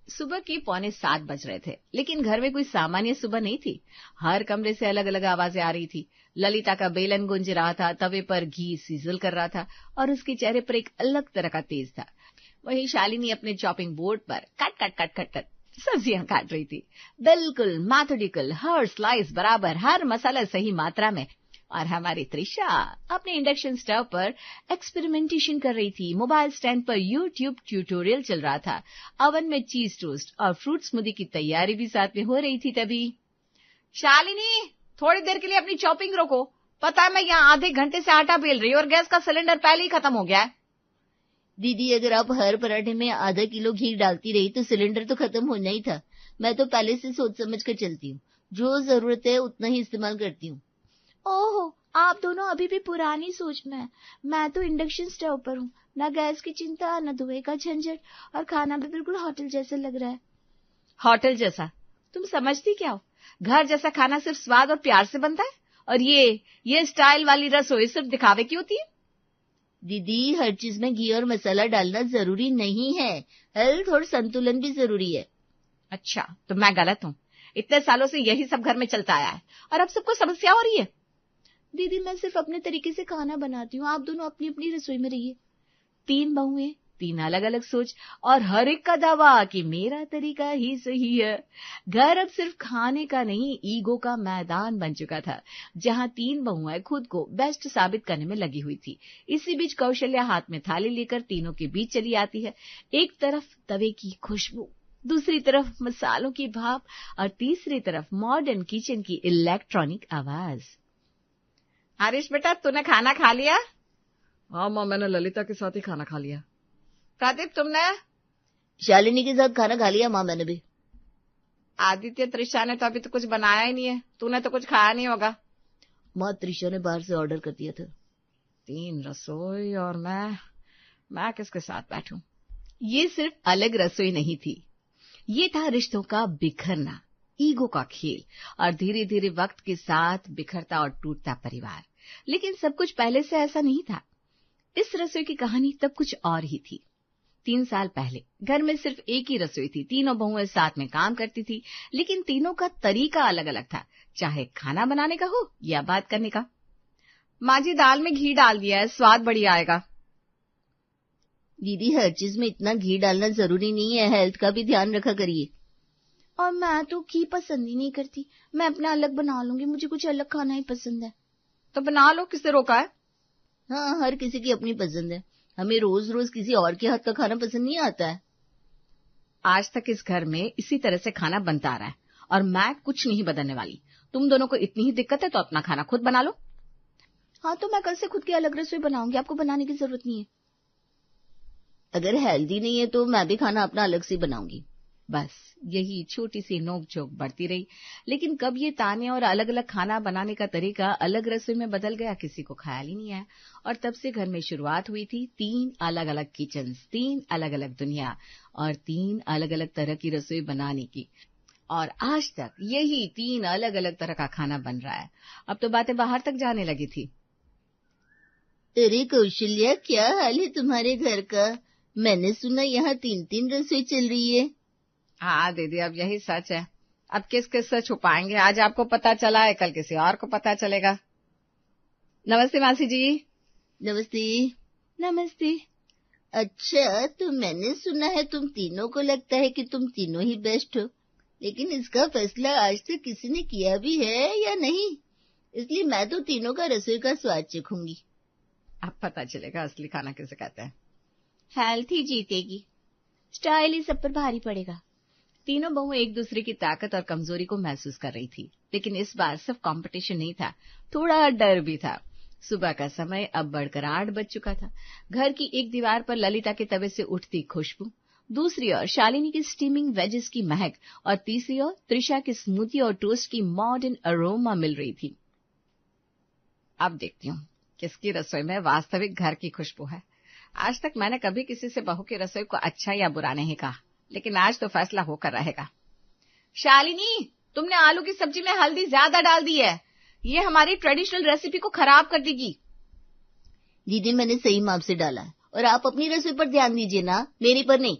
सुबह की 6:45 बज रहे थे, लेकिन घर में कोई सामान्य सुबह नहीं थी। हर कमरे से अलग अलग आवाजें आ रही थी। ललिता का बेलन गूंज रहा था, तवे पर घी सिजल कर रहा था और उसके चेहरे पर एक अलग तरह का तेज था। वहीं शालिनी अपने चॉपिंग बोर्ड पर cut cut cut cut cut सब्जियां काट रही थी, बिल्कुल मैथोडिकल, हर स्लाइस बराबर, हर मसाला सही मात्रा में। और हमारी त्रिशा अपने इंडक्शन स्टोव पर एक्सपेरिमेंटेशन कर रही थी। मोबाइल स्टैंड पर यूट्यूब ट्यूटोरियल चल रहा था। ओवन में चीज टोस्ट और फ्रूट स्मूदी की तैयारी भी साथ में हो रही थी। तभी शालिनी, थोड़ी देर के लिए अपनी चॉपिंग रोको। पता है मैं यहाँ आधे घंटे से आटा बेल रही हूँ और गैस का सिलेंडर पहले ही खत्म हो गया है। दीदी, अगर आप हर पराठे में आधा किलो घी डालती रही तो सिलेंडर तो खत्म होना ही था। मैं तो पहले से सोच समझ कर चलती हूँ, जो जरूरत है उतना ही इस्तेमाल करती हूँ। ओहो, आप दोनों अभी भी पुरानी सोच में हैं। मैं तो इंडक्शन स्टोव पर हूँ, न गैस की चिंता, न धुएं का झंझट, और खाना भी बिल्कुल होटल जैसा लग रहा है। होटल जैसा? तुम समझती क्या हो? घर जैसा खाना सिर्फ स्वाद और प्यार से बनता है, और ये स्टाइल वाली रसोई सिर्फ दिखावे की होती है। दीदी, हर चीज में घी और मसाला डालना जरूरी नहीं है। हेल्थ और संतुलन भी जरूरी है। अच्छा, तो मैं गलत हूँ? इतने सालों से यही सब घर में चलता आया है और अब सबको समस्या हो रही है। दीदी, मैं सिर्फ अपने तरीके से खाना बनाती हूँ, आप दोनों अपनी अपनी रसोई में रहिए। 3 बहुएं, 3 अलग अलग सोच, और हर एक का दावा कि मेरा तरीका ही सही है। घर अब सिर्फ खाने का नहीं, ईगो का मैदान बन चुका था, जहां 3 बहुएं खुद को बेस्ट साबित करने में लगी हुई थी। इसी बीच कौशल्या हाथ में थाली लेकर तीनों के बीच चली आती है। एक तरफ तवे की खुशबू, दूसरी तरफ मसालों की भाप, और तीसरी तरफ मॉडर्न किचन की इलेक्ट्रॉनिक आवाज। आरिश बेटा, तूने खाना खा लिया? हाँ माँ, मैंने ललिता के साथ ही खाना खा लिया। प्रदीप, तुमने? शालिनी के साथ खाना खा लिया माँ, मैंने भी। आदित्य, त्रिशा ने तो अभी तो कुछ बनाया ही नहीं है। तूने तो कुछ खाया नहीं होगा। माँ, त्रिशा ने बाहर से ऑर्डर कर दिया था। 3 रसोई और मैं किसके साथ बैठूं? ये सिर्फ अलग रसोई नहीं थी, ये था रिश्तों का बिखरना, ईगो का खेल, और धीरे धीरे वक्त के साथ बिखरता और टूटता परिवार। लेकिन सब कुछ पहले से ऐसा नहीं था। इस रसोई की कहानी तब कुछ और ही थी। 3 साल पहले घर में सिर्फ एक ही रसोई थी। तीनों बहुएं साथ में काम करती थी, लेकिन तीनों का तरीका अलग अलग था, चाहे खाना बनाने का हो या बात करने का। माँ जी, दाल में घी डाल दिया है, स्वाद बढ़िया आएगा। दीदी, हर चीज में इतना घी डालना जरूरी नहीं है, हेल्थ का भी ध्यान रखा करिए। और मैं तो घी पसंद ही नहीं करती, मैं अपना अलग बना लूंगी, मुझे कुछ अलग खाना ही पसंद है। तो बना लो, किससे रोका है? हाँ, हर किसी की अपनी पसंद है। हमें रोज रोज किसी और के हाथ का खाना पसंद नहीं आता है। आज तक इस घर में इसी तरह से खाना बनता आ रहा है, और मैं कुछ नहीं बदलने वाली। तुम दोनों को इतनी ही दिक्कत है तो अपना खाना खुद बना लो। हाँ, तो मैं कल से खुद की अलग रसोई बनाऊंगी, आपको बनाने की जरूरत नहीं है। अगर हेल्दी नहीं है तो मैं भी खाना अपना अलग से बनाऊंगी। बस यही छोटी सी नोक-झोंक बढ़ती रही, लेकिन कब ये ताने और अलग अलग खाना बनाने का तरीका अलग रसोई में बदल गया, किसी को ख्याल ही नहीं आया। और तब से घर में शुरुआत हुई थी 3 अलग अलग किचन, 3 अलग अलग दुनिया और 3 अलग अलग तरह की रसोई बनाने की। और आज तक यही 3 अलग अलग तरह का खाना बन रहा है। अब तो बातें बाहर तक जाने लगी थी। अरे कौशल्या, क्या हाल है तुम्हारे घर का? मैंने सुना यहाँ 3-3 रसोई चल रही है। हाँ दीदी, अब यही सच है। अब किस किस से छुपाएंगे? आज आपको पता चला है, कल किसी और को पता चलेगा। नमस्ते मासी जी। नमस्ते। नमस्ते। अच्छा, तो मैंने सुना है तुम तीनों को लगता है कि तुम तीनों ही बेस्ट हो, लेकिन इसका फैसला आज तक किसी ने किया भी है या नहीं, इसलिए मैं तो तीनों का रसोई का स्वाद चखूंगी। अब पता चलेगा असली खाना किसे कहते हैं। हेल्थ ही जीतेगी, स्टाइल ही सब पर भारी पड़ेगा। तीनों बहुएं एक दूसरे की ताकत और कमजोरी को महसूस कर रही थी, लेकिन इस बार सिर्फ कंपटीशन नहीं था, थोड़ा डर भी था। सुबह का समय अब बढ़कर 8 बज चुका था। घर की एक दीवार पर ललिता के तवे से उठती खुशबू, दूसरी ओर शालिनी की स्टीमिंग वेजेस की महक, और तीसरी ओर त्रिशा की स्मूदी और टोस्ट की मॉडर्न अरोमा मिल रही थी। अब देखती हूँ किसकी रसोई में वास्तविक घर की खुशबू है। आज तक मैंने कभी किसी से बहू की रसोई को अच्छा या बुरा नहीं कहा, लेकिन आज तो फैसला होकर रहेगा। शालिनी, तुमने आलू की सब्जी में हल्दी ज्यादा डाल दी है, ये हमारी ट्रेडिशनल रेसिपी को खराब कर देगी। दीदी, मैंने सही माप से डाला है, और आप अपनी रसोई पर ध्यान दीजिए ना, मेरी पर नहीं।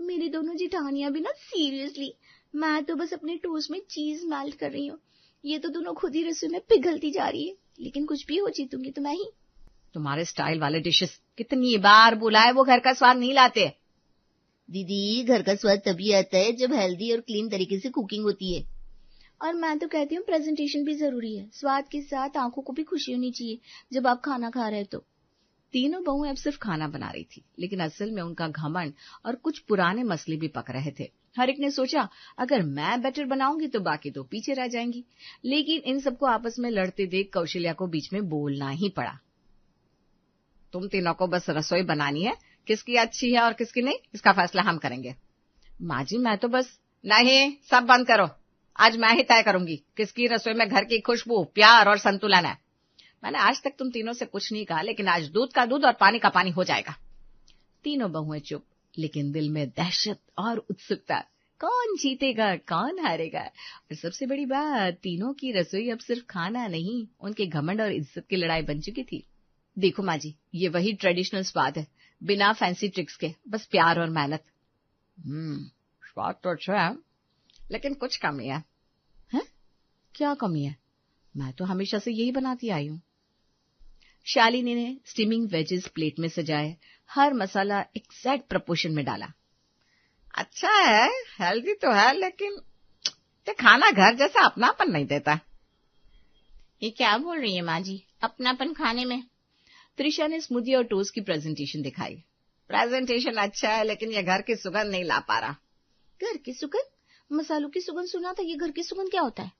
मेरी दोनों जिठानियां भी ना सीरियसली, मैं तो बस अपने टोस्ट में चीज मेल्ट कर रही हूँ, ये तो दोनों खुद ही रसोई में पिघलती जा रही है। लेकिन कुछ भी हो, जीतूंगी तो मैं ही। तुम्हारे स्टाइल वाले डिशेस कितनी बार बुलाए, वो घर का स्वाद नहीं लाते। दीदी, घर का स्वाद तभी आता है जब हेल्दी और क्लीन तरीके से कुकिंग होती है। और मैं तो कहती हूँ प्रेजेंटेशन भी जरूरी है, स्वाद के साथ आंखों को भी खुशी होनी चाहिए जब आप खाना खा रहे हो तो। तीनों बहुएं अब सिर्फ खाना बना रही थी, लेकिन असल में उनका घमंड और कुछ पुराने मसले भी पक रहे थे। हर एक ने सोचा अगर मैं बेटर बनाऊंगी तो बाकी तो पीछे रह जाएंगी। लेकिन इन सबको आपस में लड़ते देख कौशल्या को बीच में बोलना ही पड़ा। तुम तीनों को बस रसोई बनानी है, किसकी अच्छी है और किसकी नहीं इसका फैसला हम करेंगे। माँ जी मैं तो बस। नहीं, सब बंद करो। आज मैं ही तय करूंगी किसकी रसोई में घर की खुशबू, प्यार और संतुलन है। मैंने आज तक तुम तीनों से कुछ नहीं कहा, लेकिन आज दूध का दूध और पानी का पानी हो जाएगा। तीनों बहुएं चुप, लेकिन दिल में दहशत और उत्सुकता। कौन जीतेगा, कौन हारेगा। और सबसे बड़ी बात, तीनों की रसोई अब सिर्फ खाना नहीं, उनके घमंड और इज्जत की लड़ाई बन चुकी थी। देखो माँ जी, ये वही ट्रेडिशनल स्वाद है, बिना फैंसी ट्रिक्स के, बस प्यार और मेहनत। स्वाद तो अच्छा है, लेकिन कुछ कमी है। क्या कमी है? मैं तो हमेशा से यही बनाती आई हूँ। शालिनी ने स्टीमिंग वेजेस प्लेट में सजाए, हर मसाला एग्जैक्ट प्रोपोर्शन में डाला। अच्छा है, हेल्दी तो है, लेकिन ये खाना घर जैसा अपनापन नहीं देता। ये क्या बोल रही है माँ जी, अपनापन खाने में? त्रिशा ने स्मूदी और टोस्ट की प्रेजेंटेशन दिखाई। प्रेजेंटेशन अच्छा है, लेकिन ये घर की सुगंध नहीं ला पा रहा। घर की सुगंध? मसालों की सुगंध सुना था, ये घर की सुगंध क्या होता है?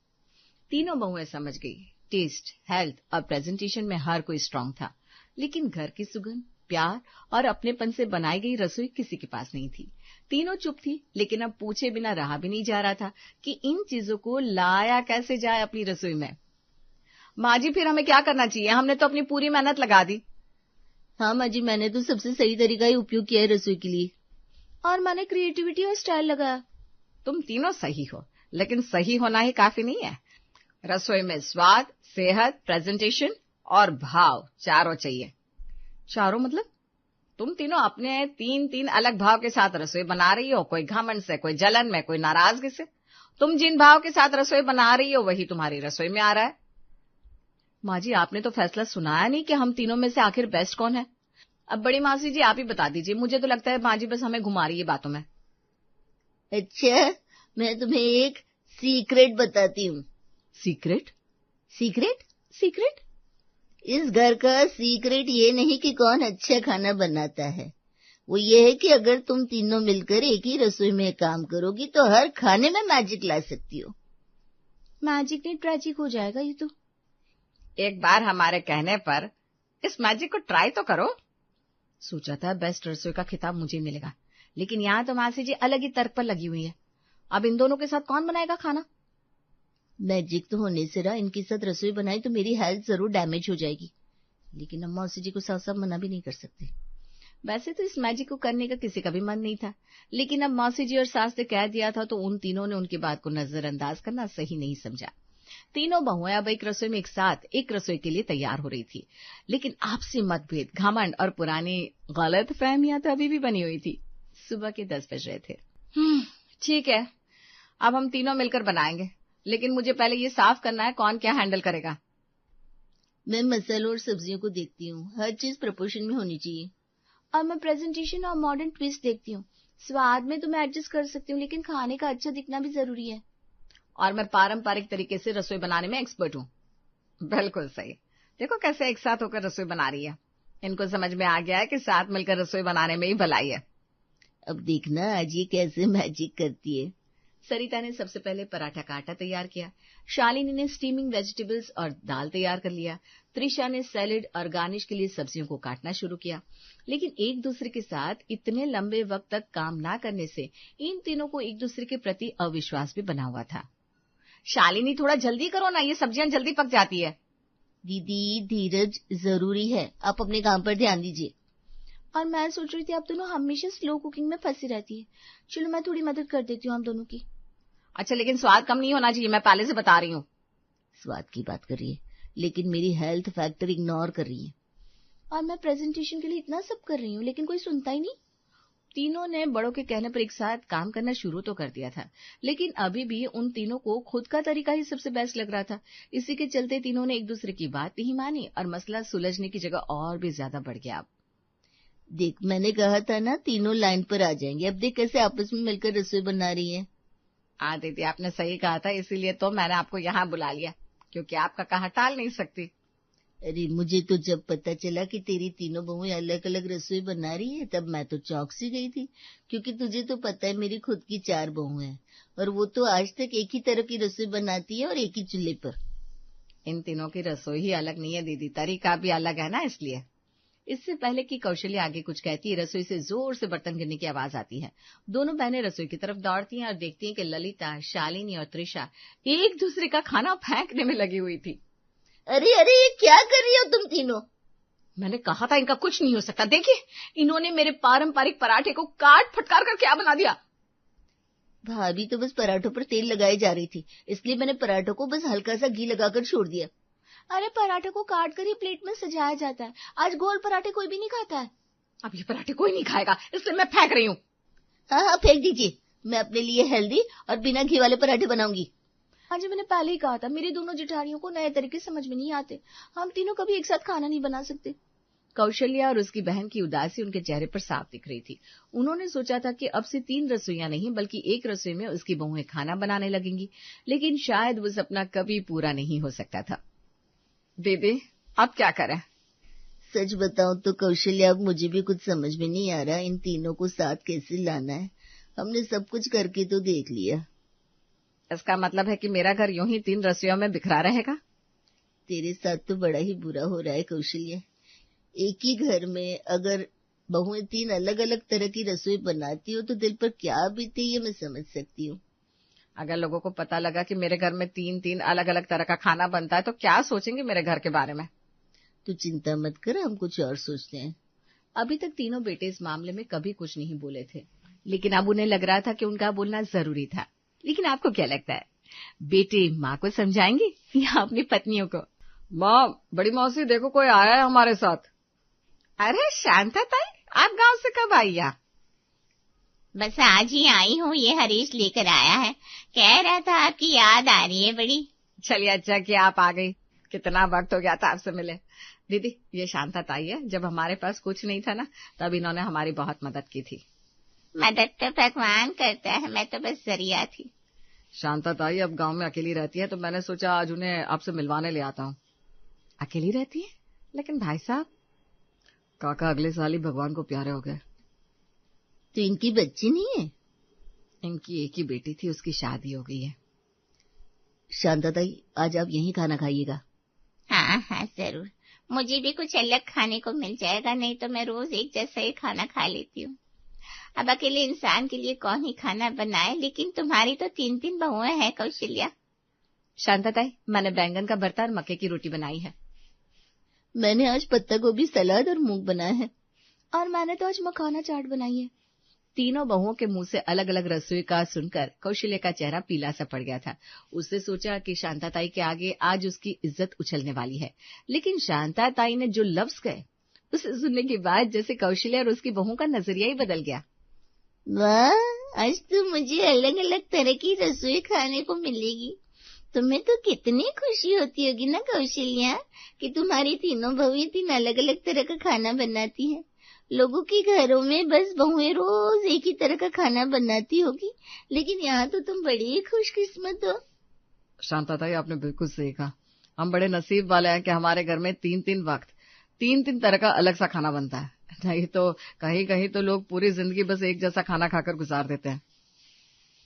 तीनों बहुएं समझ गई। टेस्ट, हेल्थ और प्रेजेंटेशन में हर कोई स्ट्रांग था, लेकिन घर की सुगंध, प्यार और अपनेपन से बनाई गई रसोई किसी के पास नहीं थी। तीनों चुप थी, लेकिन अब पूछे बिना रहा भी नहीं जा रहा था कि इन चीजों को लाया कैसे जाए अपनी रसोई में। माँ जी फिर हमें क्या करना चाहिए? हमने तो अपनी पूरी मेहनत लगा दी। हाँ माँ जी, मैंने तो सबसे सही तरीका ही उपयोग किया है रसोई के लिए। और मैंने क्रिएटिविटी और स्टाइल लगाया। तुम तीनों सही हो, लेकिन सही होना ही काफी नहीं है। रसोई में स्वाद, सेहत, प्रेजेंटेशन और भाव चारों चाहिए। चारों मतलब? तुम तीनों अपने तीन अलग भाव के साथ रसोई बना रही हो, कोई घमंड से, कोई जलन में, कोई नाराजगी से। तुम जिन भाव के साथ रसोई बना रही हो वही तुम्हारी रसोई में आ रहा है। माँ जी आपने तो फैसला सुनाया नहीं कि हम तीनों में से आखिर बेस्ट कौन है। अब बड़ी मासी जी आप ही बता दीजिए, मुझे तो लगता है माँ जी बस हमें घुमा रही है बातों में। अच्छा, मैं तुम्हें एक सीक्रेट बताती हूँ। सीक्रेट? सीक्रेट? सीक्रेट? इस घर का सीक्रेट ये नहीं कि कौन अच्छा खाना बनाता है, वो ये है कि अगर तुम तीनों मिलकर एक ही रसोई में काम करोगी तो हर खाने में मैजिक ला सकती हो। मैजिक नहीं, ट्रेजिक हो जाएगा ये तो। एक बार हमारे कहने पर इस मैजिक को ट्राई तो करो। सोचा था बेस्ट रसोई का खिताब मुझे मिलेगा, लेकिन यहाँ तो मासी जी अलग ही तर्क पर लगी हुई है। अब इन दोनों के साथ कौन बनाएगा खाना? मैजिक तो होने से रहा, इनके साथ रसोई बनाई तो मेरी हेल्थ जरूर डैमेज हो जाएगी, लेकिन अब मौसी जी को साफ साफ मना भी नहीं कर सकते। वैसे तो इस मैजिक को करने का किसी का भी मन नहीं था, लेकिन अब मौसी जी और सास ने कह दिया था तो उन तीनों ने उनकी बात को नजरअंदाज करना सही नहीं समझा। तीनों बहुएं अब एक रसोई में एक साथ एक रसोई के लिए तैयार हो रही थी, लेकिन आपसी मतभेद, घमंड और पुरानी गलत फहमियां तो अभी भी बनी हुई थी। सुबह के 10 बज रहे थे। ठीक है, अब हम तीनों मिलकर बनाएंगे, लेकिन मुझे पहले ये साफ करना है कौन क्या हैंडल करेगा। मैं मसालों और सब्जियों को देखती हूँ, हर चीज प्रोपोर्शन में होनी चाहिए। और मैं प्रेजेंटेशन और मॉडर्न ट्विस्ट देखती हूँ। स्वाद में तो मैं एडजस्ट कर सकती हूँ, लेकिन खाने का अच्छा दिखना भी जरूरी है। और मैं पारंपरिक तरीके से रसोई बनाने में एक्सपर्ट हूँ। बिल्कुल सही। देखो कैसे एक साथ होकर रसोई बना रही है। इनको समझ में आ गया है कि साथ मिलकर रसोई बनाने में ही भलाई है। अब देखना आज ये कैसे मैजिक करती है। सरिता ने सबसे पहले पराठा का आटा तैयार किया, शालिनी ने स्टीमिंग वेजिटेबल्स और दाल तैयार कर लिया, त्रिशा ने सैलेड और गार्निश के लिए सब्जियों को काटना शुरू किया। लेकिन एक दूसरे के साथ इतने लंबे वक्त तक काम ना करने से इन तीनों को एक दूसरे के प्रति अविश्वास भी बना हुआ था। शालिनी थोड़ा जल्दी करो ना, ये सब्जियां जल्दी पक जाती है। दीदी धीरज जरूरी है, आप अपने काम पर ध्यान दीजिए। और मैं सोच रही थी आप दोनों हमेशा स्लो कुकिंग में फंसी रहती है। चलो मैं थोड़ी मदद कर देती हूँ आप दोनों की। अच्छा, लेकिन स्वाद कम नहीं होना चाहिए, मैं पहले से बता रही हूँ। स्वाद की बात कर रही है, लेकिन मेरी हेल्थ फैक्टर इग्नोर कर रही है। और मैं प्रेजेंटेशन के लिए इतना सब कर रही हूँ, लेकिन कोई सुनता ही नहीं। तीनों ने बड़ों के कहने पर एक साथ काम करना शुरू तो कर दिया था, लेकिन अभी भी उन तीनों को खुद का तरीका ही सबसे बेस्ट लग रहा था। इसी के चलते तीनों ने एक दूसरे की बात नहीं मानी और मसला सुलझने की जगह और भी ज्यादा बढ़ गया। अब देख, मैंने कहा था ना तीनों लाइन पर आ जाएंगे। अब देख कैसे आपस में मिलकर रसोई बना रही है। हाँ दीदी, आपने सही कहा था, इसीलिए तो मैंने आपको यहाँ बुला लिया, क्योंकि आपका कहा टाल नहीं सकती। अरे मुझे तो जब पता चला कि तेरी तीनों बहुएं अलग अलग रसोई बना रही है तब मैं तो चौंक सी गई थी, क्योंकि तुझे तो पता है मेरी खुद की 4 बहुएं हैं और वो तो आज तक एक ही तरह की रसोई बनाती है और एक ही चूल्हे पर। इन तीनों की रसोई ही अलग नहीं है दीदी, तरीका भी अलग है ना, इसलिए। इससे पहले कि कौशल्या आगे कुछ कहती है, रसोई से जोर से बर्तन गिरने की आवाज आती है। दोनों बहनें रसोई की तरफ दौड़ती हैं और देखती हैं कि ललिता, शालिनी और त्रिशा एक दूसरे का खाना फेंकने में लगी हुई थी। अरे अरे, ये क्या कर रही हो तुम तीनों? मैंने कहा था इनका कुछ नहीं हो सकता। देखिए, इन्होंने मेरे पारंपरिक पराठे को काट फटकार कर क्या बना दिया। भाभी तो बस पराठों पर तेल लगाई जा रही थी, इसलिए मैंने पराठों को बस हल्का सा घी लगाकर छोड़ दिया। अरे पराठे को काट कर ही प्लेट में सजाया जाता है, आज गोल पराठे कोई भी नहीं खाता है। अब ये पराठे कोई नहीं खाएगा, इसलिए मैं फेंक रही हूँ। हाँ, फेंक दीजिए। मैं अपने लिए हेल्दी और बिना घी वाले पराठे बनाऊंगी। आज मैंने पहले ही कहा था, मेरी दोनों जेठानियों को नए तरीके समझ में नहीं आते। हम तीनों कभी एक साथ खाना नहीं बना सकते। कौशल्या और उसकी बहन की उदासी उनके चेहरे पर साफ दिख रही थी। उन्होंने सोचा था कि अब से 3 रसोइयां नहीं बल्कि एक रसोई में उसकी बहुएं खाना बनाने लगेंगी, लेकिन शायद वो सपना कभी पूरा नहीं हो सकता था। दीदी, अब क्या करें? सच बताऊं तो कौशल्या, अब मुझे भी कुछ समझ में नहीं आ रहा इन तीनों को साथ कैसे लाना है। हमने सब कुछ करके तो देख लिया। इसका मतलब है कि मेरा घर यूं ही 3 रसोइयों में बिखरा रहेगा? तेरे साथ तो बड़ा ही बुरा हो रहा है कौशल्या। एक ही घर में अगर बहुएं 3 अलग अलग तरह की रसोई बनाती हो तो दिल पर क्या बीते, ये मैं समझ सकती हूँ। अगर लोगों को पता लगा कि मेरे घर में 3 अलग अलग तरह का खाना बनता है तो क्या सोचेंगे मेरे घर के बारे में? तू चिंता मत कर, हम कुछ और सोचते हैं। अभी तक तीनों बेटे इस मामले में कभी कुछ नहीं बोले थे, लेकिन अब उन्हें लग रहा था कि उनका बोलना जरूरी था। लेकिन आपको क्या लगता है, बेटे माँ को समझाएंगे या अपनी पत्नियों को? माँ, बड़ी मौसी देखो कोई आया है हमारे साथ। अरे शांता ताई, आप गांव से कब आई? बस आज ही आई हूँ, ये हरीश लेकर आया है, कह रहा था आपकी याद आ रही है बड़ी। चलिए, अच्छा कि आप आ गई, कितना वक्त हो गया था आपसे मिले। दीदी, ये शांता ताई है, जब हमारे पास कुछ नहीं था ना तब इन्होंने हमारी बहुत मदद की थी। मदद तो भगवान करता है, मैं तो बस जरिया थी। शांता ताई अब गांव में अकेली रहती है तो मैंने सोचा आज उन्हें आपसे मिलवाने ले आता हूँ। अकेली रहती है? लेकिन भाई साहब, काका अगले साल ही भगवान को प्यारे हो गए। तो इनकी बच्ची नहीं है? इनकी एक ही बेटी थी, उसकी शादी हो गई है। शांता ताई, आज आप यहीं खाना खाइएगा। हाँ हाँ जरूर, मुझे भी कुछ अलग खाने को मिल जाएगा, नहीं तो मैं रोज एक जैसा ही खाना खा लेती हूँ। अब अकेले इंसान के लिए कौन ही खाना बनाए, लेकिन तुम्हारी तो 3 बहुएं हैं कौशल्या। शांता ताई, मैंने बैंगन का भरता और मक्के की रोटी बनाई है। मैंने आज पत्ता गोभी सलाद और मूंग बनाया है। और मैंने तो आज मखाना चाट बनाई है। तीनों बहुओं के मुंह से अलग अलग रसोई का सुनकर कौशल्या का चेहरा पीला सा पड़ गया था। उससे सोचा कि शांता ताई के आगे आज उसकी इज्जत उछलने वाली है, लेकिन शांता ताई ने जो लफ्ज कहे उसे सुनने के बाद जैसे कौशल्या और उसकी बहुओं का नजरिया ही बदल गया। वाह, आज तो मुझे अलग अलग तरह की रसोई खाने को मिलेगी। तुम्हें तो कितनी खुशी होती होगी ना कौशल्या कि तुम्हारी तीनों बहुएं 3 अलग अलग तरह का खाना बनाती हैं। लोगों के घरों में बस बहुएं रोज एक ही तरह का खाना बनाती होगी, लेकिन यहाँ तो तुम बड़ी खुशकिस्मत हो। शांता ताई, आपने बिल्कुल सही कहा। हम बड़े नसीब वाले हैं कि हमारे घर में 3 वक्त 3 तरह का अलग सा खाना बनता है, नहीं तो कहीं कहीं तो लोग पूरी जिंदगी बस एक जैसा खाना खाकर गुजार देते हैं।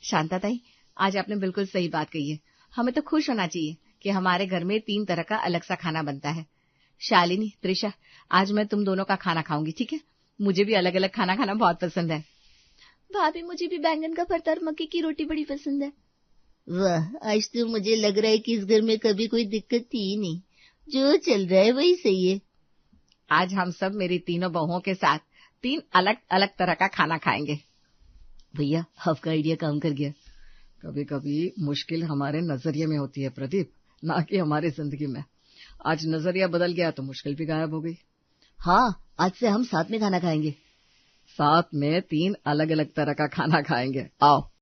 शांता ताई, आज आपने बिल्कुल सही बात कही है। हमें तो खुश होना चाहिए कि हमारे घर में 3 तरह का अलग सा खाना बनता है। शालिनी, त्रिशा, आज मैं तुम दोनों का खाना खाऊंगी, ठीक है? मुझे भी अलग अलग खाना खाना बहुत पसंद है। भाभी, मुझे भी बैंगन का भरता और मक्के की रोटी बड़ी पसंद है। वाह, आज तो मुझे लग रहा है कि इस घर में कभी कोई दिक्कत थी ही नहीं, जो चल रहा है वही सही है। आज हम सब मेरी तीनों बहुओं के साथ 3 अलग अलग तरह का खाना खाएंगे। भैया, आपका आइडिया काम कर गया। कभी कभी मुश्किल हमारे नजरिए में होती है प्रदीप, ना कि हमारी जिंदगी में। आज नजरिया बदल गया तो मुश्किल भी गायब हो गई। हाँ, आज से हम साथ में खाना खाएंगे। साथ में 3 अलग अलग तरह का खाना खाएंगे। आओ।